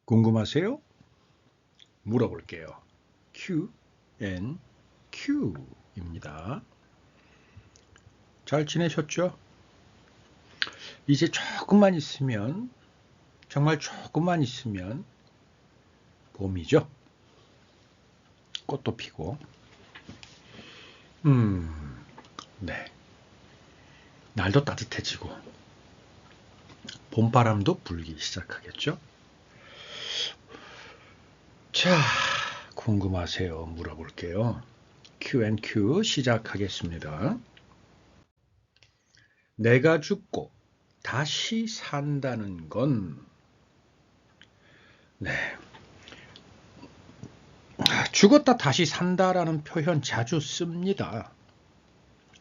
궁금하세요? 물어볼게요. Q&Q입니다. 잘 지내셨죠? 이제 조금만 있으면, 정말 조금만 있으면 봄이죠. 꽃도 피고. 네. 날도 따뜻해지고 봄바람도 불기 시작하겠죠? 자, 궁금하세요? 물어볼게요. Q&Q 시작하겠습니다. 내가 죽고 다시 산다는 건, 네. 죽었다 다시 산다라는 표현 자주 씁니다.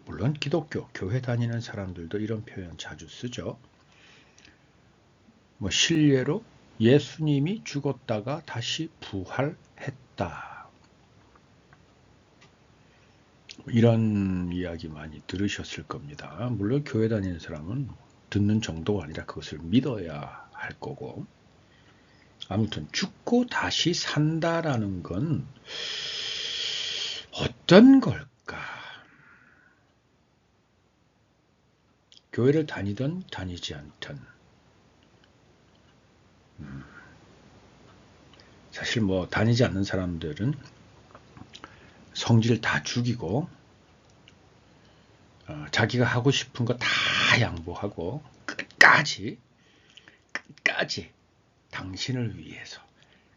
물론 기독교, 교회 다니는 사람들도 이런 표현 자주 쓰죠. 실례로 예수님이 죽었다가 다시 부활했다. 이런 이야기 많이 들으셨을 겁니다. 물론 교회 다니는 사람은 듣는 정도가 아니라 그것을 믿어야 할 거고. 아무튼 죽고 다시 산다라는 건 어떤 걸까? 교회를 다니든 다니지 않든 사실 다니지 않는 사람들은 성질 다 죽이고 자기가 하고 싶은 거 다 양보하고 끝까지 당신을 위해서,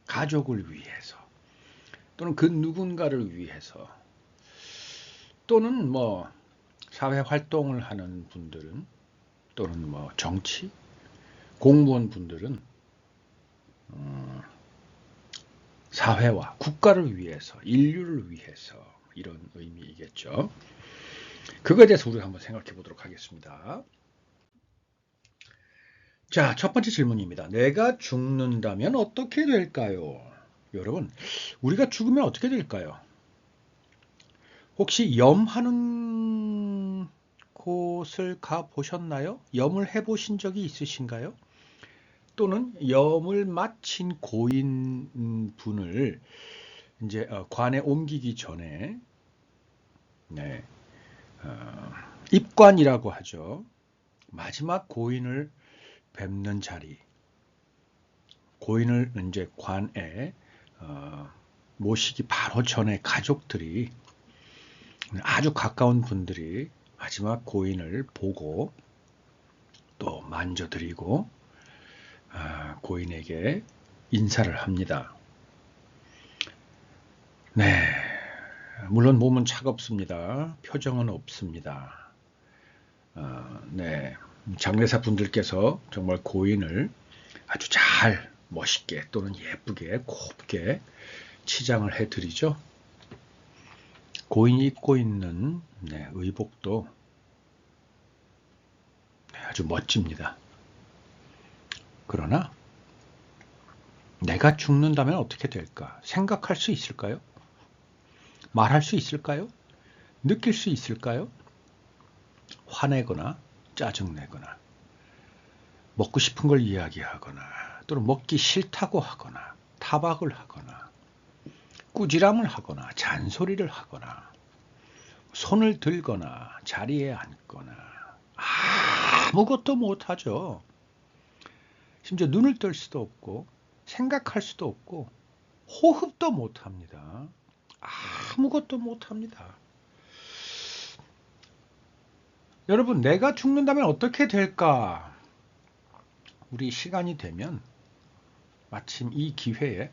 가족을 위해서, 또는 그 누군가를 위해서, 또는 사회 활동을 하는 분들은, 또는 정치, 공무원 분들은 사회와 국가를 위해서, 인류를 위해서 이런 의미이겠죠. 그거에 대해서 우리가 한번 생각해 보도록 하겠습니다. 자, 첫 번째 질문입니다. 내가 죽는다면 어떻게 될까요? 여러분, 우리가 죽으면 어떻게 될까요? 혹시 염하는 곳을 가 보셨나요? 염을 해 보신 적이 있으신가요? 또는 염을 마친 고인 분을 이제 관에 옮기기 전에, 네, 입관이라고 하죠. 마지막 고인을 뵙는 자리, 고인을 이제 관에 모시기 바로 전에 가족들이, 아주 가까운 분들이 마지막 고인을 보고 또 만져드리고 고인에게 인사를 합니다. 네, 물론 몸은 차갑습니다. 표정은 없습니다. 네, 장례사 분들께서 정말 고인을 아주 잘 멋있게 또는 예쁘게 곱게 치장을 해드리죠. 고인이 입고 있는 의복도 아주 멋집니다. 그러나 내가 죽는다면 어떻게 될까? 생각할 수 있을까요? 말할 수 있을까요? 느낄 수 있을까요? 화내거나 짜증내거나 먹고 싶은 걸 이야기하거나 또는 먹기 싫다고 하거나 타박을 하거나 꾸지람을 하거나 잔소리를 하거나 손을 들거나 자리에 앉거나 아무것도 못하죠. 심지어 눈을 뜰 수도 없고 생각할 수도 없고 호흡도 못합니다. 아무것도 못합니다. 여러분, 내가 죽는다면 어떻게 될까? 우리 시간이 되면 마침 이 기회에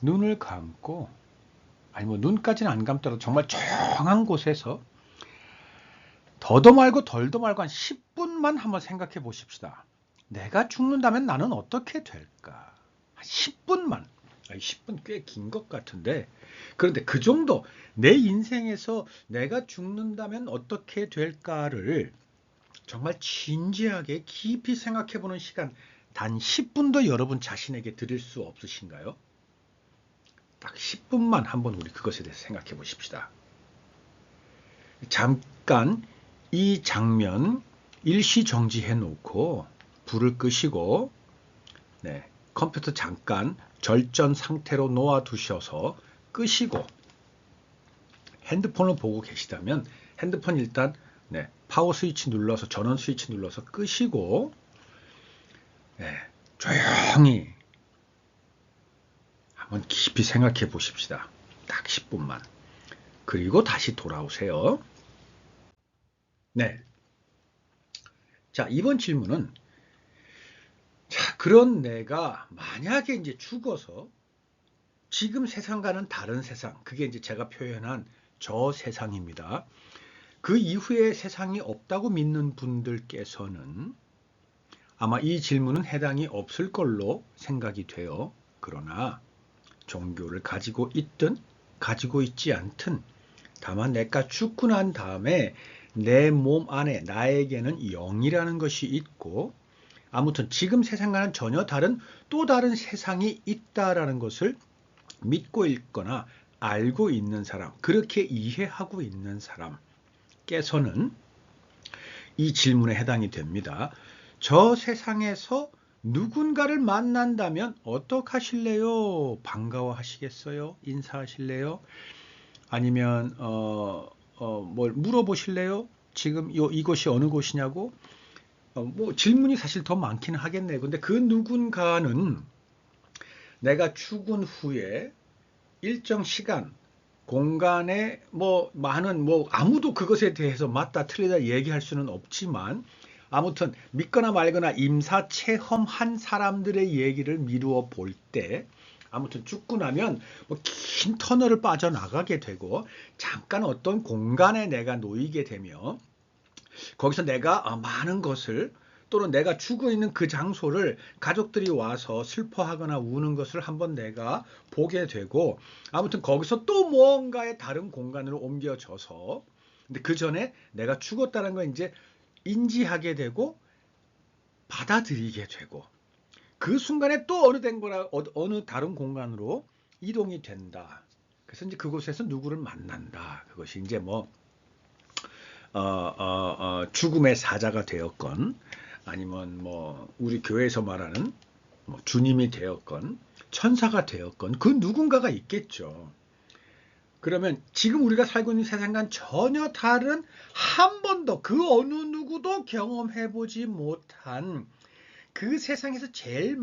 눈을 감고, 아니 눈까지는 안 감더라도 정말 조용한 곳에서 더도 말고 덜도 말고 한 10분만 한번 생각해 보십시다. 내가 죽는다면 나는 어떻게 될까? 10분만. 10분 꽤 긴 것 같은데, 그런데 그 정도 내 인생에서 내가 죽는다면 어떻게 될까를 정말 진지하게 깊이 생각해 보는 시간 단 10분도 여러분 자신에게 드릴 수 없으신가요? 딱 10분만 한번 우리 그것에 대해서 생각해 보십시다. 잠깐 이 장면 일시 정지해 놓고 불을 끄시고 컴퓨터 잠깐 절전 상태로 놓아두셔서 끄시고 핸드폰을 보고 계시다면 핸드폰 일단 파워 스위치 눌러서 전원 스위치 눌러서 끄시고 조용히 한번 깊이 생각해 보십시다. 딱 10분만. 그리고 다시 돌아오세요. 네. 자, 이번 질문은 자, 그런 내가 만약에 이제 죽어서 지금 세상과는 다른 세상, 그게 이제 제가 표현한 저 세상입니다. 그 이후에 세상이 없다고 믿는 분들께서는 아마 이 질문은 해당이 없을 걸로 생각이 돼요. 그러나 종교를 가지고 있든 가지고 있지 않든 다만 내가 죽고 난 다음에 내 몸 안에 나에게는 영이라는 것이 있고 아무튼 지금 세상과는 전혀 다른 또 다른 세상이 있다라는 것을 믿고 있거나 알고 있는 사람, 그렇게 이해하고 있는 사람께서는 이 질문에 해당이 됩니다. 저 세상에서 누군가를 만난다면 어떡하실래요? 반가워하시겠어요? 인사하실래요? 아니면 뭘 물어보실래요? 지금 이곳이 어느 곳이냐고? 뭐 질문이 사실 더 많기는 하겠네요. 근데 그 누군가는 내가 죽은 후에 일정 시간, 공간에 뭐 많은 뭐 아무도 그것에 대해서 맞다 틀리다 얘기할 수는 없지만 아무튼 믿거나 말거나 임사 체험한 사람들의 얘기를 미루어 볼 때 아무튼 죽고 나면 뭐 긴 터널을 빠져나가게 되고 잠깐 어떤 공간에 내가 놓이게 되며 거기서 내가 많은 것을 또는 내가 죽어 있는 그 장소를 가족들이 와서 슬퍼하거나 우는 것을 한번 내가 보게 되고 아무튼 거기서 또 무언가의 다른 공간으로 옮겨져서 근데 그 전에 내가 죽었다는 걸 이제 인지하게 되고 받아들이게 되고 그 순간에 또 어느 다른 공간으로 이동이 된다. 그래서 이제 그곳에서 누구를 만난다. 그것이 이제 뭐 죽음의 사자가 되었건 아니면 뭐 우리 교회에서 말하는 뭐 주님이 되었건 천사가 되었건 그 누군가가 있겠죠. 그러면 지금 우리가 살고 있는 세상과는 전혀 다른 한 번도 그 어느 누구도 경험해보지 못한 그 세상에서 제일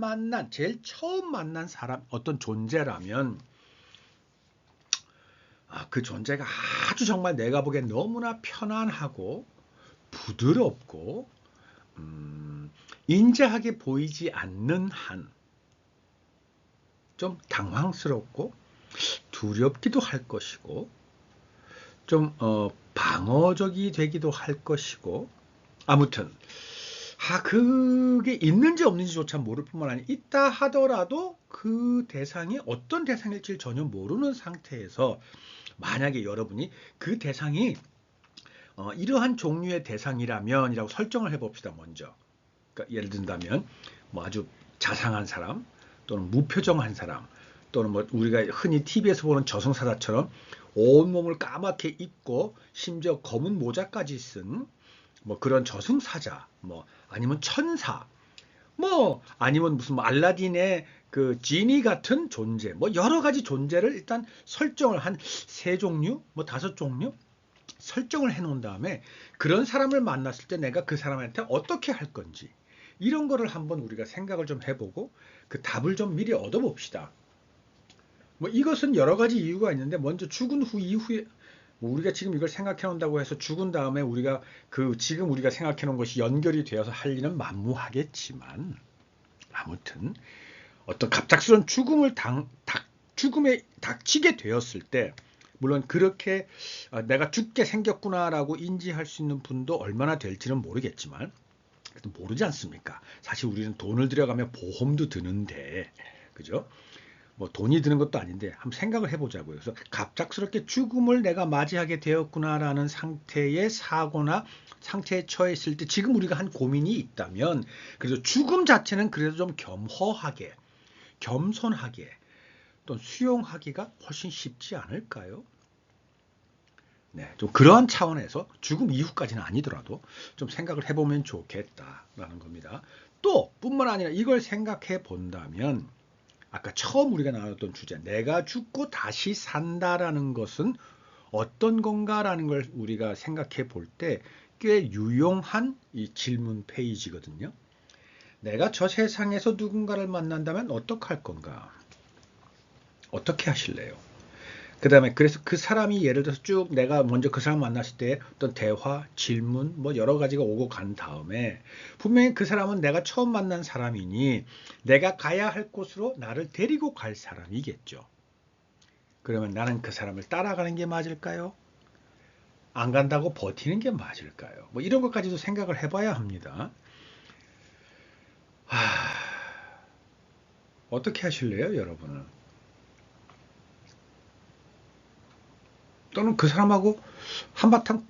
처음 만난 사람, 어떤 존재라면 그 존재가 아주 정말 내가 보기엔 너무나 편안하고 부드럽고 인자하게 보이지 않는 한 좀 당황스럽고 두렵기도 할 것이고 좀 방어적이 되기도 할 것이고 아무튼 그게 있는지 없는지조차 모를 뿐만 아니라 있다 하더라도 그 대상이 어떤 대상일지 전혀 모르는 상태에서 만약에 여러분이 그 대상이 이러한 종류의 대상이라면이라고 설정을 해봅시다. 먼저 그러니까 예를 든다면 뭐 아주 자상한 사람 또는 무표정한 사람 또는 뭐 우리가 흔히 TV에서 보는 저승사자처럼 온몸을 까맣게 입고 심지어 검은 모자까지 쓴 뭐 그런 저승사자 뭐 아니면 천사 뭐 아니면 무슨 뭐 알라딘의 그 지니 같은 존재 뭐 여러 가지 존재를 일단 설정을 한 세 종류 뭐 다섯 종류 설정을 해 놓은 다음에 그런 사람을 만났을 때 내가 그 사람한테 어떻게 할 건지 이런 거를 한번 우리가 생각을 좀 해보고 그 답을 좀 미리 얻어봅시다. 뭐 이것은 여러 가지 이유가 있는데 먼저 죽은 후 이후에 뭐 우리가 지금 이걸 생각해 놓는다고 해서 죽은 다음에 우리가 지금 우리가 생각해 놓은 것이 연결이 되어서 할 일은 만무하겠지만 아무튼 어떤 갑작스러운 죽음에 닥치게 되었을 때 물론 그렇게 내가 죽게 생겼구나라고 인지할 수 있는 분도 얼마나 될지는 모르겠지만 그래도 모르지 않습니까? 사실 우리는 돈을 들여가면 보험도 드는데 그죠? 뭐 돈이 드는 것도 아닌데 한번 생각을 해보자고요. 그래서 갑작스럽게 죽음을 내가 맞이하게 되었구나라는 상태의 사고나 상태에 처했을 때 지금 우리가 한 고민이 있다면 그래서 죽음 자체는 그래도 좀 겸허하게 겸손하게 또 수용하기가 훨씬 쉽지 않을까요? 네, 좀 그러한 차원에서 죽음 이후까지는 아니더라도 좀 생각을 해보면 좋겠다라는 겁니다. 또 뿐만 아니라 이걸 생각해 본다면 아까 처음 우리가 나눴던 주제, 내가 죽고 다시 산다라는 것은 어떤 건가라는 걸 우리가 생각해 볼 때 꽤 유용한 이 질문 페이지거든요. 내가 저 세상에서 누군가를 만난다면 어떡할 건가? 어떻게 하실래요? 그 다음에 그래서 그 사람이 예를 들어서 쭉 내가 먼저 그 사람 만났을 때 어떤 대화, 질문 뭐 여러 가지가 오고 간 다음에 분명히 그 사람은 내가 처음 만난 사람이니 내가 가야 할 곳으로 나를 데리고 갈 사람이겠죠. 그러면 나는 그 사람을 따라가는 게 맞을까요? 안 간다고 버티는 게 맞을까요? 뭐 이런 것까지도 생각을 해봐야 합니다. 어떻게 하실래요, 여러분은? 또는 그 사람하고 한바탕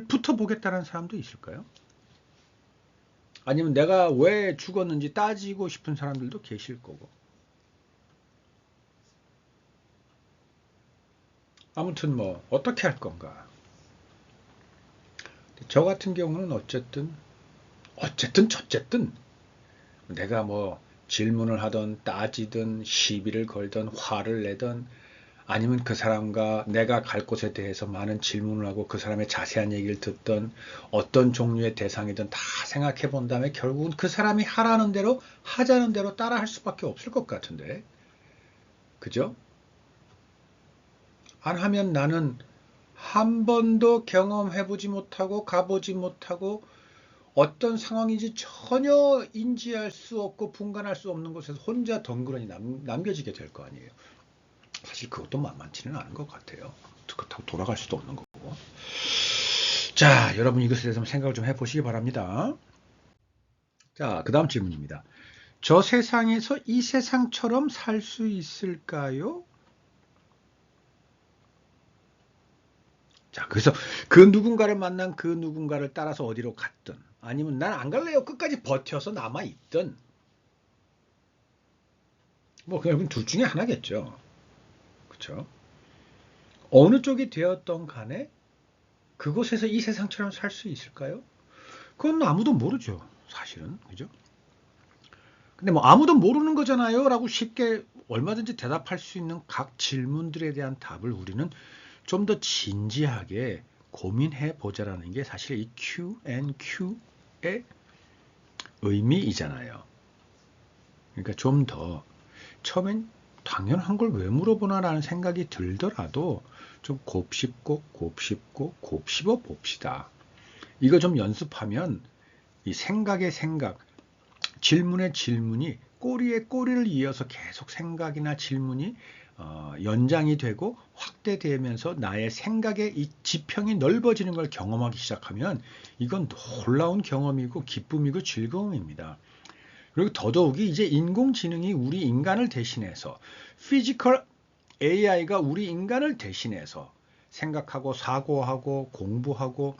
붙어보겠다는 사람도 있을까요? 아니면 내가 왜 죽었는지 따지고 싶은 사람들도 계실 거고. 아무튼 뭐 어떻게 할 건가? 저 같은 경우는 어쨌든 내가 뭐 질문을 하던 따지든 시비를 걸던 화를 내던 아니면 그 사람과 내가 갈 곳에 대해서 많은 질문을 하고 그 사람의 자세한 얘기를 듣던 어떤 종류의 대상이든 다 생각해 본 다음에 결국은 그 사람이 하라는 대로 하자는 대로 따라 할 수밖에 없을 것 같은데. 그죠? 안 하면 나는 한 번도 경험해보지 못하고 가보지 못하고 어떤 상황인지 전혀 인지할 수 없고 분간할 수 없는 곳에서 혼자 덩그러니 남겨지게 될 거 아니에요. 사실 그것도 만만치는 않은 것 같아요. 그렇다고 돌아갈 수도 없는 거고. 자, 여러분 이것에 대해서 생각을 좀 해보시기 바랍니다. 자, 그 다음 질문입니다. 저 세상에서 이 세상처럼 살 수 있을까요? 자, 그래서 그 누군가를 만난 그 누군가를 따라서 어디로 갔든 아니면 난 안 갈래요. 끝까지 버텨서 남아있든 뭐 그냥 둘 중에 하나겠죠. 그렇죠? 어느 쪽이 되었던 간에 그곳에서 이 세상처럼 살 수 있을까요? 그건 아무도 모르죠. 사실은. 그죠? 근데 뭐 아무도 모르는 거잖아요. 라고 쉽게 얼마든지 대답할 수 있는 각 질문들에 대한 답을 우리는 좀 더 진지하게 고민해 보자라는 게 사실 이 Q&Q의 의미이잖아요. 그러니까 좀 더 처음엔 당연한 걸 왜 물어보나라는 생각이 들더라도 좀 곱씹어 봅시다. 이거 좀 연습하면 이 생각의 생각, 질문의 질문이 꼬리에 꼬리를 이어서 계속 생각이나 질문이 연장이 되고 확대되면서 나의 생각의 이 지평이 넓어지는 걸 경험하기 시작하면 이건 놀라운 경험이고 기쁨이고 즐거움입니다. 그리고 더더욱이 이제 인공지능이 우리 인간을 대신해서 피지컬 AI가 우리 인간을 대신해서 생각하고 사고하고 공부하고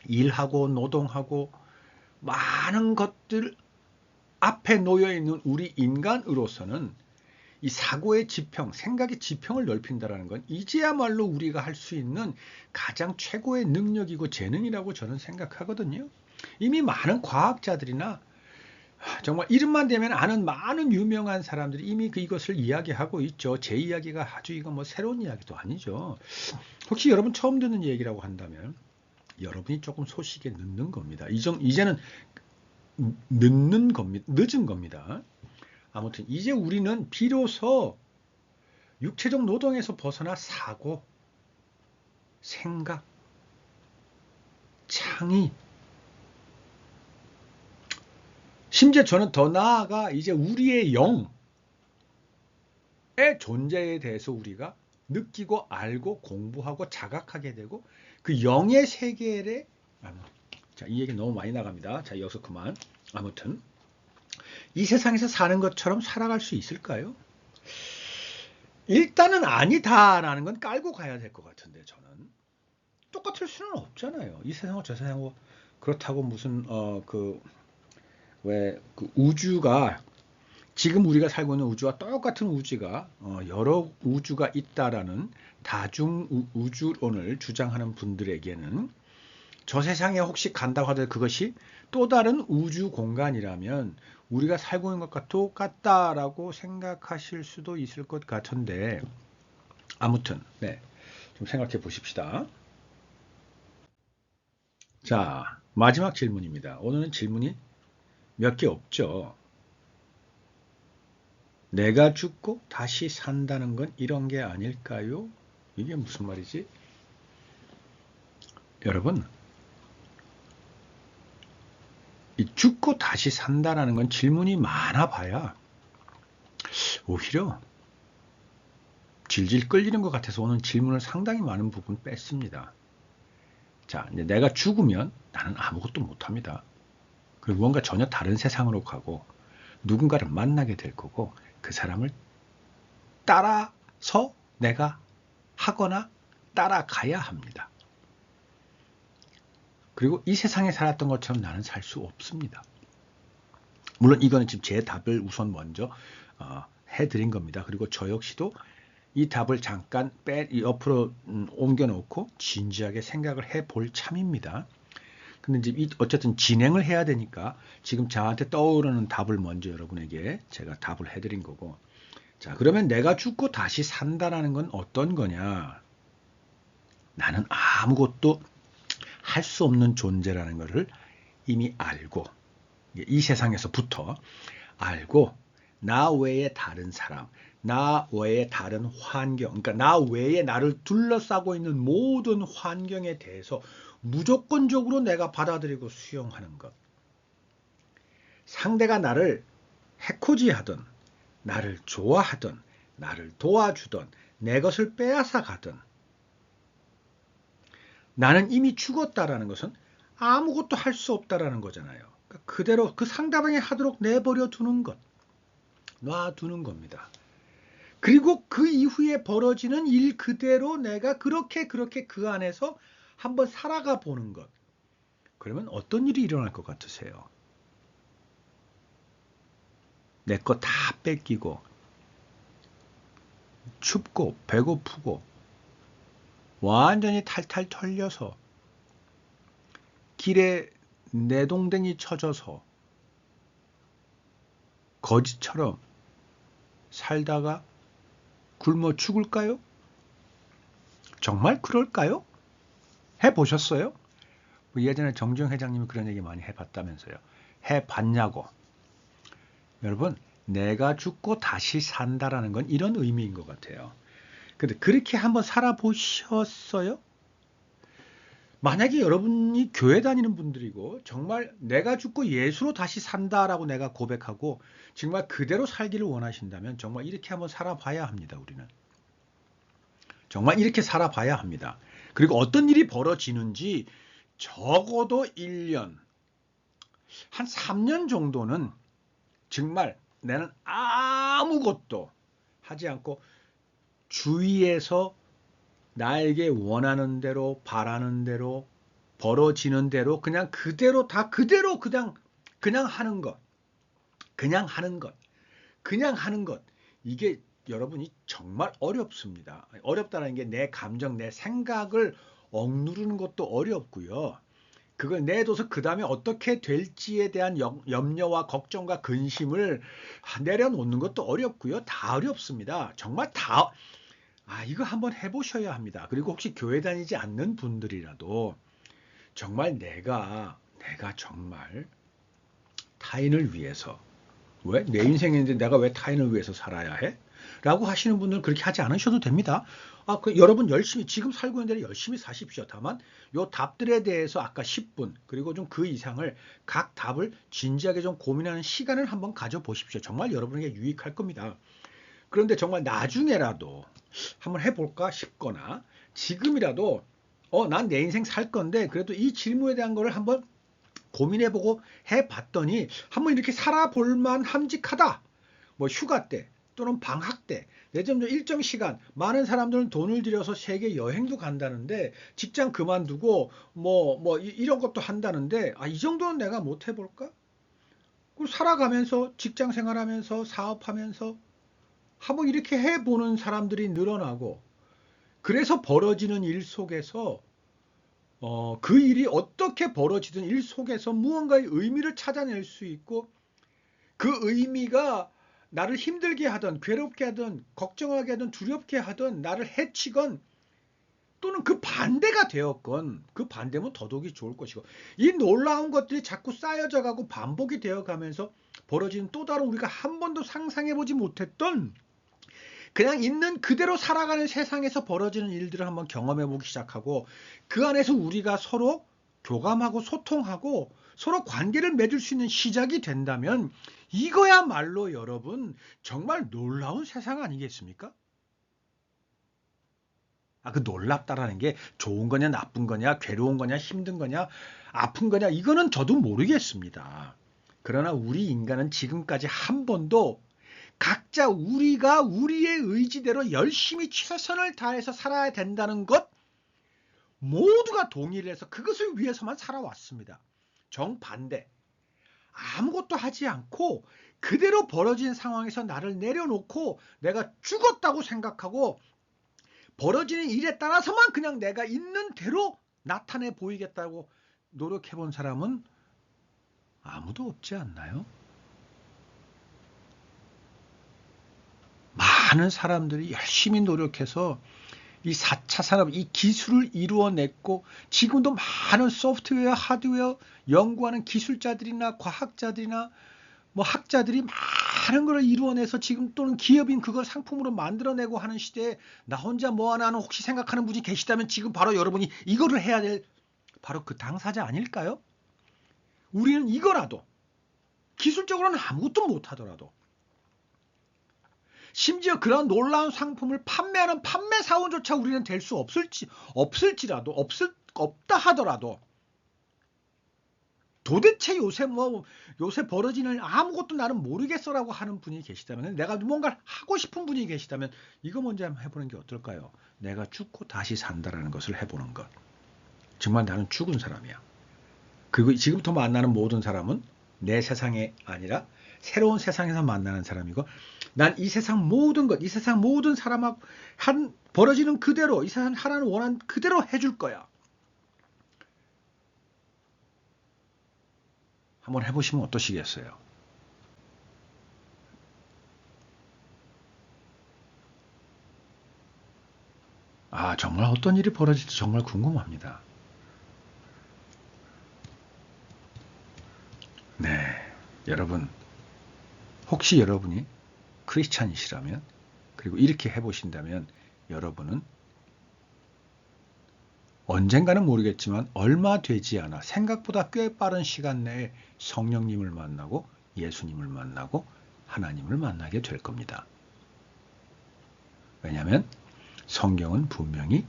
일하고 노동하고 많은 것들 앞에 놓여 있는 우리 인간으로서는 이 사고의 지평, 생각의 지평을 넓힌다는 건 이제야말로 우리가 할 수 있는 가장 최고의 능력이고 재능이라고 저는 생각하거든요. 이미 많은 과학자들이나 정말 이름만 대면 아는 많은 유명한 사람들이 이미 이것을 이야기하고 있죠. 제 이야기가 아주 이거 뭐 새로운 이야기도 아니죠. 혹시 여러분 처음 듣는 얘기라고 한다면 여러분이 조금 소식에 늦는 겁니다. 이제는 늦은 겁니다. 아무튼 이제 우리는 비로소 육체적 노동에서 벗어나 사고, 생각, 창의, 심지어 저는 더 나아가 이제 우리의 영의 존재에 대해서 우리가 느끼고 알고 공부하고 자각하게 되고 그 영의 세계에 자, 이 얘기 너무 많이 나갑니다. 자, 여기서 그만. 아무튼 이 세상에서 사는 것처럼 살아갈 수 있을까요? 일단은 아니다라는 건 깔고 가야 될 것 같은데 저는 똑같을 수는 없잖아요. 이 세상과 저 세상과 그렇다고 무슨 왜 그 우주가 지금 우리가 살고 있는 우주와 똑같은 우주가 여러 우주가 있다라는 다중 우주론을 주장하는 분들에게는 저 세상에 혹시 간다고 하더라도 그것이 또 다른 우주 공간이라면 우리가 살고 있는 것과 똑같다라고 생각하실 수도 있을 것 같은데, 아무튼 네, 좀 생각해 보십시다. 자, 마지막 질문입니다. 오늘은 질문이 몇 개 없죠. 내가 죽고 다시 산다는 건 이런 게 아닐까요? 이게 무슨 말이지? 여러분, 이 죽고 다시 산다라는 건 질문이 많아 봐야 오히려 질질 끌리는 것 같아서 오늘 질문을 상당히 많은 부분 뺐습니다. 자, 이제 내가 죽으면 나는 아무것도 못합니다. 그리고 뭔가 전혀 다른 세상으로 가고 누군가를 만나게 될 거고 그 사람을 따라서 내가 하거나 따라가야 합니다. 그리고 이 세상에 살았던 것처럼 나는 살 수 없습니다. 물론 이거는 지금 제 답을 우선 먼저 해드린 겁니다. 그리고 저 역시도 이 답을 잠깐 옆으로 옮겨놓고 진지하게 생각을 해볼 참입니다. 근데 이제 어쨌든 진행을 해야 되니까 지금 저한테 떠오르는 답을 먼저 여러분에게 제가 답을 해드린 거고, 자, 그러면 내가 죽고 다시 산다라는 건 어떤 거냐? 나는 아무것도 할 수 없는 존재라는 것을 이미 알고, 이 세상에서부터 알고, 나 외에 다른 사람, 나 외에 다른 환경, 그러니까 나 외에 나를 둘러싸고 있는 모든 환경에 대해서 무조건적으로 내가 받아들이고 수용하는 것. 상대가 나를 해코지하든, 나를 좋아하든, 나를 도와주든, 내 것을 빼앗아 가든, 나는 이미 죽었다라는 것은 아무것도 할 수 없다라는 거잖아요. 그러니까 그대로 그 상대방이 하도록 내버려 두는 것, 놔두는 겁니다. 그리고 그 이후에 벌어지는 일 그대로 내가 그렇게 그 안에서 한번 살아가 보는 것. 그러면 어떤 일이 일어날 것 같으세요? 내 거 다 뺏기고 춥고 배고프고 완전히 탈탈 털려서 길에 내동댕이 쳐져서 거지처럼 살다가 굶어 죽을까요? 정말 그럴까요? 해보셨어요? 예전에 정주영 회장님이 그런 얘기 많이 해봤다면서요. 해봤냐고. 여러분, 내가 죽고 다시 산다라는 건 이런 의미인 것 같아요. 근데 그렇게 한번 살아보셨어요? 만약에 여러분이 교회 다니는 분들이고 정말 내가 죽고 예수로 다시 산다라고 내가 고백하고 정말 그대로 살기를 원하신다면 정말 이렇게 한번 살아봐야 합니다. 우리는. 정말 이렇게 살아봐야 합니다. 그리고 어떤 일이 벌어지는지 적어도 1년, 한 3년 정도는 정말 나는 아무것도 하지 않고 주위에서 나에게 원하는 대로 바라는 대로 벌어지는 대로 그냥 그대로 다 그대로 그냥 하는 것. 그냥 하는 것. 그냥 하는 것. 이게 여러분이 정말 어렵습니다. 어렵다는 게 내 감정, 내 생각을 억누르는 것도 어렵고요. 그걸 내둬서 그 다음에 어떻게 될지에 대한 염려와 걱정과 근심을 내려놓는 것도 어렵고요. 다 어렵습니다. 정말 다, 이거 한번 해보셔야 합니다. 그리고 혹시 교회 다니지 않는 분들이라도 정말 내가 정말 타인을 위해서, 왜? 내 인생인데 내가 왜 타인을 위해서 살아야 해? 라고 하시는 분들은 그렇게 하지 않으셔도 됩니다. 여러분 열심히, 지금 살고 있는 대로 열심히 사십시오. 다만, 요 답들에 대해서 아까 10분, 그리고 좀 그 이상을 각 답을 진지하게 좀 고민하는 시간을 한번 가져보십시오. 정말 여러분에게 유익할 겁니다. 그런데 정말 나중에라도 한번 해볼까 싶거나, 지금이라도, 난 내 인생 살 건데, 그래도 이 질문에 대한 거를 한번 고민해보고 해봤더니 한번 이렇게 살아볼만 함직하다. 뭐 휴가 때 또는 방학 때 예전 일정 시간 많은 사람들은 돈을 들여서 세계 여행도 간다는데 직장 그만두고 이런 것도 한다는데 이 정도는 내가 못 해볼까? 그리고 살아가면서 직장 생활하면서 사업하면서 한번 이렇게 해보는 사람들이 늘어나고 그래서 벌어지는 일 속에서 그 일이 어떻게 벌어지든 일 속에서 무언가의 의미를 찾아낼 수 있고 그 의미가 나를 힘들게 하든 괴롭게 하든 걱정하게 하든 두렵게 하든 나를 해치건 또는 그 반대가 되었건 그 반대면 더더욱이 좋을 것이고 이 놀라운 것들이 자꾸 쌓여져 가고 반복이 되어 가면서 벌어지는 또 다른 우리가 한 번도 상상해 보지 못했던 그냥 있는 그대로 살아가는 세상에서 벌어지는 일들을 한번 경험해 보기 시작하고 그 안에서 우리가 서로 교감하고 소통하고 서로 관계를 맺을 수 있는 시작이 된다면 이거야말로 여러분 정말 놀라운 세상 아니겠습니까? 그 놀랍다라는 게 좋은 거냐 나쁜 거냐 괴로운 거냐 힘든 거냐 아픈 거냐 이거는 저도 모르겠습니다. 그러나 우리 인간은 지금까지 한 번도 각자 우리가 우리의 의지대로 열심히 최선을 다해서 살아야 된다는 것 모두가 동의를 해서 그것을 위해서만 살아왔습니다. 정반대 아무것도 하지 않고 그대로 벌어진 상황에서 나를 내려놓고 내가 죽었다고 생각하고 벌어지는 일에 따라서만 그냥 내가 있는 대로 나타내 보이겠다고 노력해 본 사람은 아무도 없지 않나요? 많은 사람들이 열심히 노력해서 이 4차 산업, 이 기술을 이루어냈고 지금도 많은 소프트웨어, 하드웨어 연구하는 기술자들이나 과학자들이나 뭐 학자들이 많은 걸 이루어내서 지금 또는 기업인 그걸 상품으로 만들어내고 하는 시대에 나 혼자 뭐 하나 하는 혹시 생각하는 분이 계시다면 지금 바로 여러분이 이거를 해야 될 바로 그 당사자 아닐까요? 우리는 이거라도 기술적으로는 아무것도 못하더라도 심지어 그런 놀라운 상품을 판매하는 판매사원조차 우리는 될 수 없을지라도 없다 하더라도 도대체 요새 벌어지는 아무것도 나는 모르겠어라고 하는 분이 계시다면 내가 뭔가를 하고 싶은 분이 계시다면 이거 먼저 한번 해보는 게 어떨까요? 내가 죽고 다시 산다라는 것을 해보는 것. 정말 나는 죽은 사람이야. 그리고 지금부터 만나는 모든 사람은 내 세상이 아니라 새로운 세상에서 만나는 사람이고 난 이 세상 모든 것, 이 세상 모든 사람하고 벌어지는 그대로 이 세상 하나는 원한 그대로 해줄 거야. 한번 해보시면 어떠시겠어요? 정말 어떤 일이 벌어질지 정말 궁금합니다. 네, 여러분 혹시 여러분이 크리스찬이시라면 그리고 이렇게 해보신다면 여러분은 언젠가는 모르겠지만 얼마 되지 않아 생각보다 꽤 빠른 시간 내에 성령님을 만나고 예수님을 만나고 하나님을 만나게 될 겁니다. 왜냐하면 성경은 분명히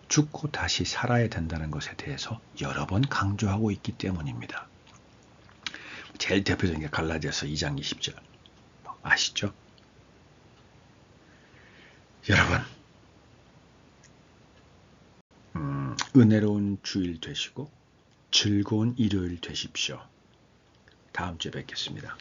죽고 다시 살아야 된다는 것에 대해서 여러 번 강조하고 있기 때문입니다. 제일 대표적인 게 갈라디아서 2장 20절 아시죠? 여러분 은혜로운 주일 되시고 즐거운 일요일 되십시오. 다음 주에 뵙겠습니다.